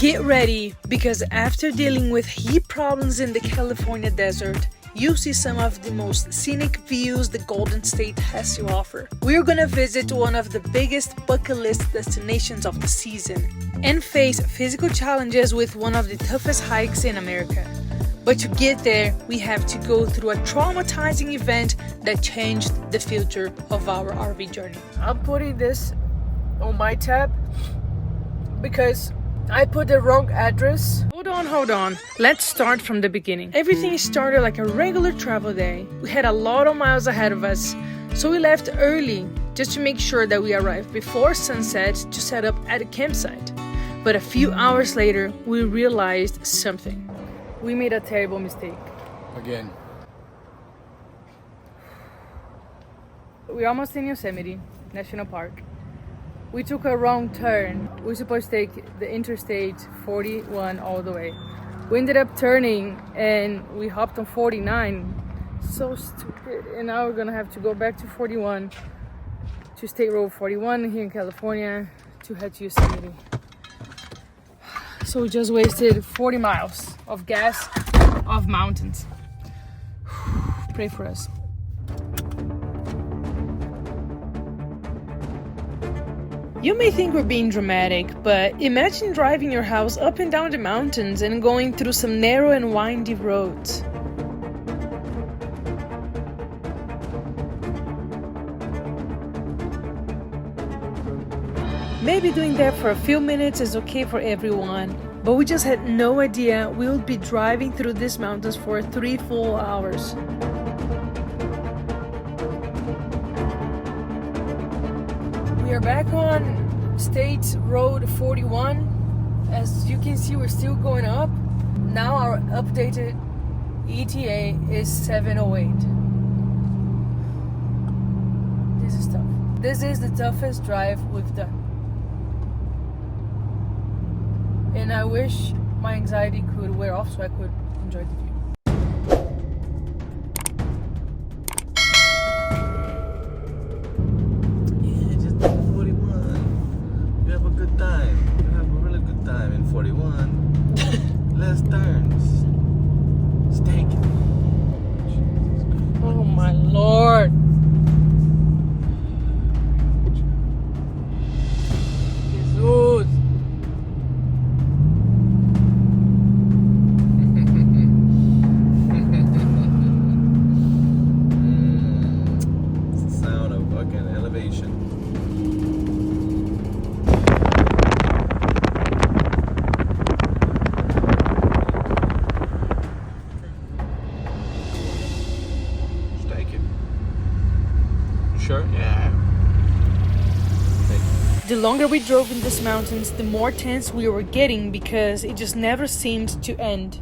Get ready, because after dealing with heat problems in the California desert, you see some of the most scenic views the Golden State has to offer. We're gonna visit one of the biggest bucket list destinations of the season and face physical challenges with one of the toughest hikes in America. But to get there, we have to go through a traumatizing event that changed the future of our RV journey. I'm putting this on my tab because I put the wrong address. Hold on. Let's start from the beginning. Everything started like a regular travel day. We had a lot of miles ahead of us, so we left early just to make sure that we arrived before sunset to set up at a campsite. But a few hours later, we realized something. We made a terrible mistake. Again. We're almost in Yosemite National Park. We took a wrong turn. We were supposed to take the Interstate 41 all the way. We ended up turning and we hopped on 49. So stupid. And now we're gonna have to go back to 41, to State Road 41 here in California, to head to Yosemite. So we just wasted 40 miles of gas, of mountains. Pray for us. You may think we're being dramatic, but imagine driving your house up and down the mountains and going through some narrow and windy roads. Maybe doing that for a few minutes is okay for everyone, but we just had no idea we would be driving through these mountains for 3 full hours. We are back on State Road 41. As you can see, we're still going up. Now our updated ETA is 708. This is tough. This is the toughest drive we've done. And I wish my anxiety could wear off so I could enjoy the view. Yeah, just do 41. You have a good time. You have a really good time in 41. Less turns. Steak. Oh my Lord. Jesus. Sure? Yeah. The longer we drove in these mountains, the more tense we were getting because it just never seemed to end.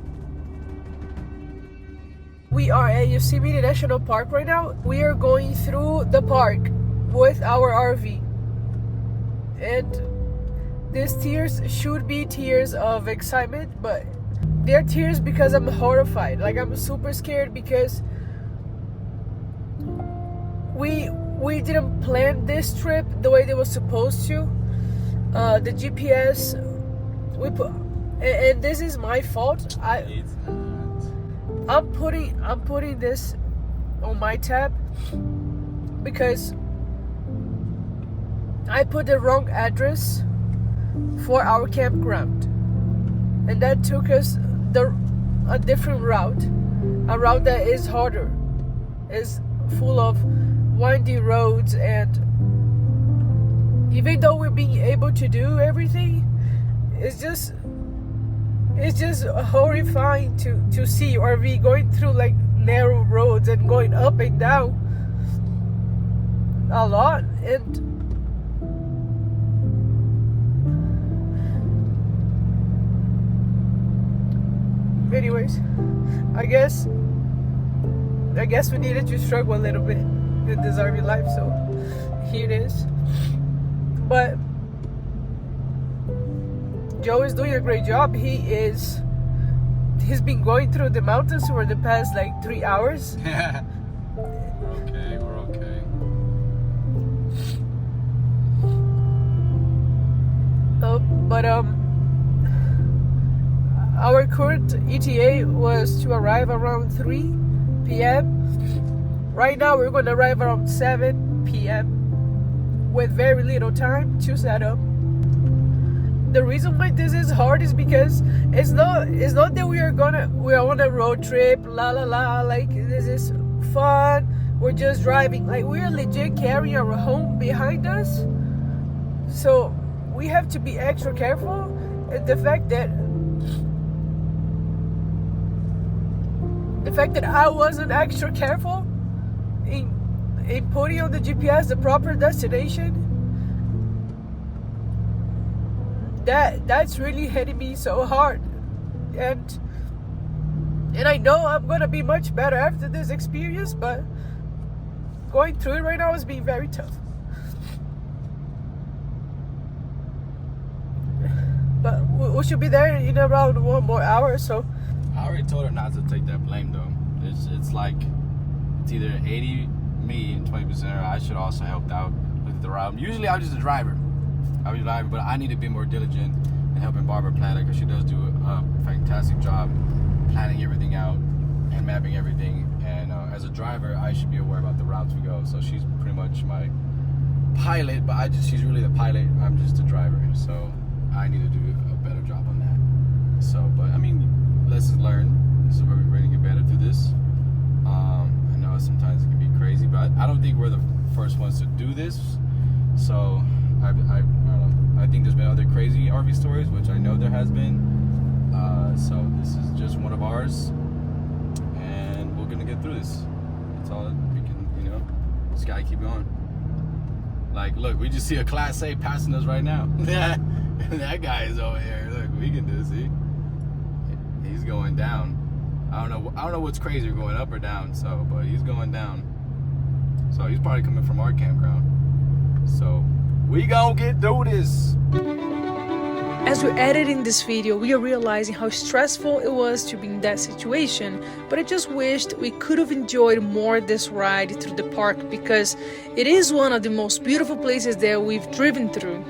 We are at Yosemite National Park right now. We are going through the park with our RV. And these tears should be tears of excitement, but they're tears because I'm horrified. Like, I'm super scared because we didn't plan this trip the way they were supposed to. The GPS we put, and this is my fault. I'm putting this on my tab because I put the wrong address for our campground, and that took us a different route, a route that is harder, is full of windy roads, and even though we're being able to do everything, it's just horrifying to see RV going through like narrow roads and going up and down a lot. And anyways, I guess we needed to struggle a little bit in this RV life, so here it is. But Joe is doing a great job. He's been going through the mountains for the past like 3 hours. Yeah. We're okay. But our current ETA was to arrive around 3 p.m. Right now we're going to arrive around 7 p.m. with very little time to set up. The reason why this is hard is because it's not that we're on a road trip, la la la, like this is fun, we're just driving. Like, we're legit carrying our home behind us, so we have to be extra careful. And the fact that I wasn't extra careful in putting on the GPS the proper destination, that's really hitting me so hard. And I know I'm gonna be much better after this experience, but going through it right now is being very tough. But we should be there in around 1 more hour or so. I already told her not to take that blame though. It's like, it's either 80 me and 20% her. I should also help out with the route. Usually I'm just a driver. But I need to be more diligent in helping Barbara plan it, because she does do a fantastic job planning everything out and mapping everything. And as a driver, I should be aware about the routes we go. So she's pretty much my pilot, but she's really the pilot. I'm just a driver. So I need to do a better job on that. So, but I mean, lessons learned. So we're ready to get better through this. I know sometimes it can be crazy, but I don't think we're the first ones to do this. So I think there's been other crazy RV stories, which I know there has been. So this is just one of ours, and we're gonna get through this. That's all we can, just gotta keep going. Like, look, we just see a Class A passing us right now. That guy is over here. Look, we can do this. See, he's going down. I don't know what's crazier, going up or down. So, but he's going down. So he's probably coming from our campground. So we gonna get through this. As we're editing this video, we are realizing how stressful it was to be in that situation, but I just wished we could have enjoyed more this ride through the park, because it is one of the most beautiful places that we've driven through.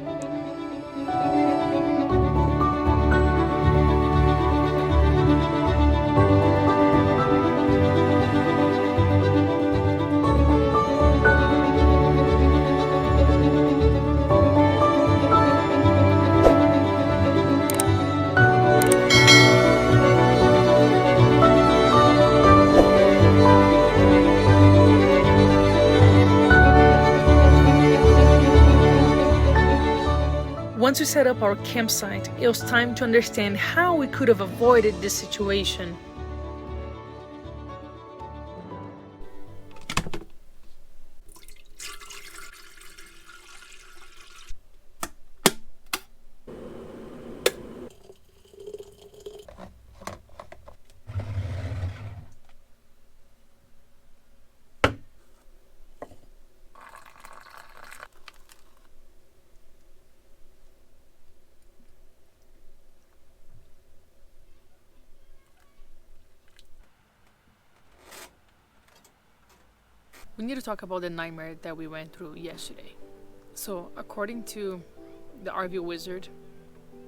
Once we set up our campsite, it was time to understand how we could have avoided this situation. We need to talk about the nightmare that we went through yesterday. So, according to the RV wizard,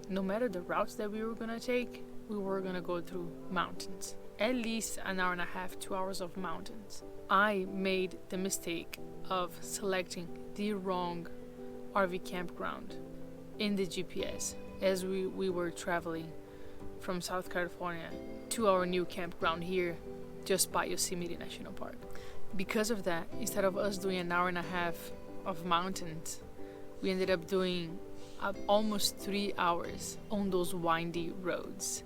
no matter the routes that we were gonna take, we were gonna go through mountains. At least an hour and a half, 2 hours of mountains. I made the mistake of selecting the wrong RV campground in the GPS as we were traveling from South California to our new campground here just by Yosemite National Park. Because of that, instead of us doing an hour and a half of mountains, we ended up doing almost 3 hours on those windy roads.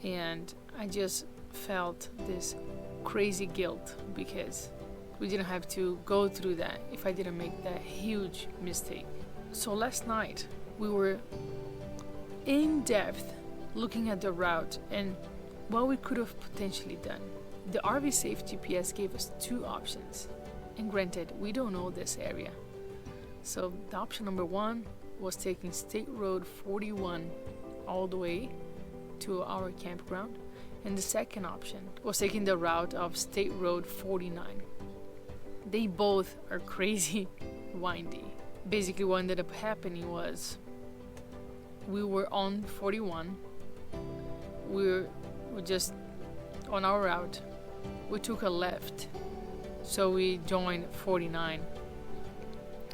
And I just felt this crazy guilt because we didn't have to go through that if I didn't make that huge mistake. So last night we were in depth looking at the route and what we could have potentially done. The RV Safe GPS gave us 2 options, and granted, we don't know this area. So the option number 1 was taking State Road 41 all the way to our campground, and the second option was taking the route of State Road 49. They both are crazy windy. Basically what ended up happening was we were on 41. we're just on our route. We took a left, so we joined 49.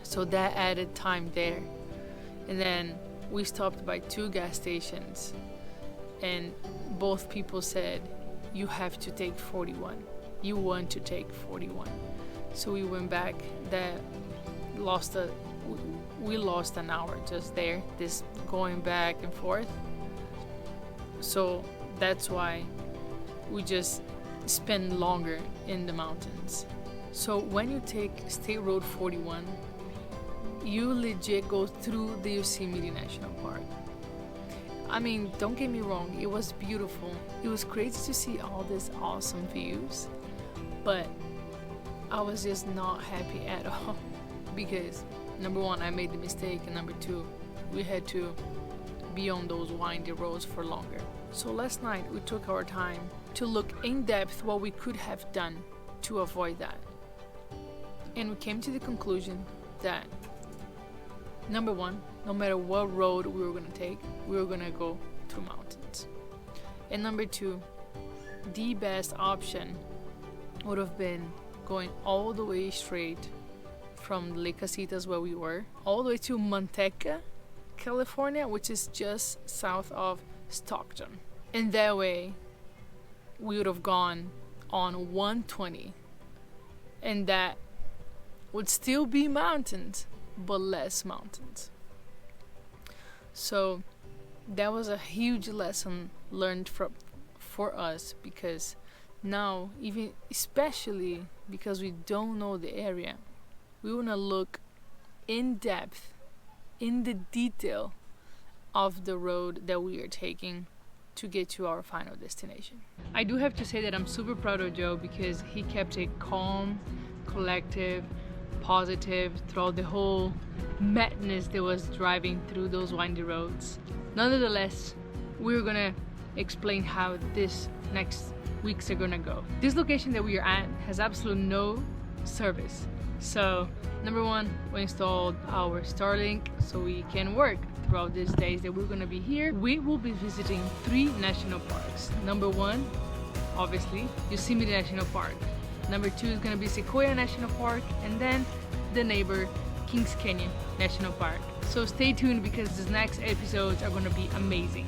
So that added time there. And then we stopped by 2 gas stations, and both people said, you have to take 41. You want to take 41. So we went back. We lost an hour just there, this going back and forth. So that's why we just spend longer in the mountains. So when you take State Road 41, you legit go through the Yosemite National Park. I mean, don't get me wrong, it was beautiful. It was crazy to see all these awesome views, but I was just not happy at all because number one, I made the mistake, and number two, we had to be on those windy roads for longer. So last night we took our time to look in depth what we could have done to avoid that. And we came to the conclusion that number one, no matter what road we were going to take, we were going to go through mountains. And number two, the best option would have been going all the way straight from Lake Casitas, where we were, all the way to Manteca, California, which is just south of Stockton. And that way, we would have gone on 120, and that would still be mountains, but less mountains. So that was a huge lesson learned for us, because now, even especially because we don't know the area, we want to look in depth, in the detail of the road that we are taking to get to our final destination. I do have to say that I'm super proud of Joe, because he kept it calm, collective, positive throughout the whole madness that was driving through those windy roads. Nonetheless, we're gonna explain how this next weeks are gonna go. This location that we are at has absolutely no service. So number one, we installed our Starlink so we can work throughout these days that we're gonna be here. We will be visiting 3 national parks. Number one, obviously, Yosemite National Park. Number 2 is gonna be Sequoia National Park, and then the neighbor, Kings Canyon National Park. So stay tuned, because these next episodes are gonna be amazing.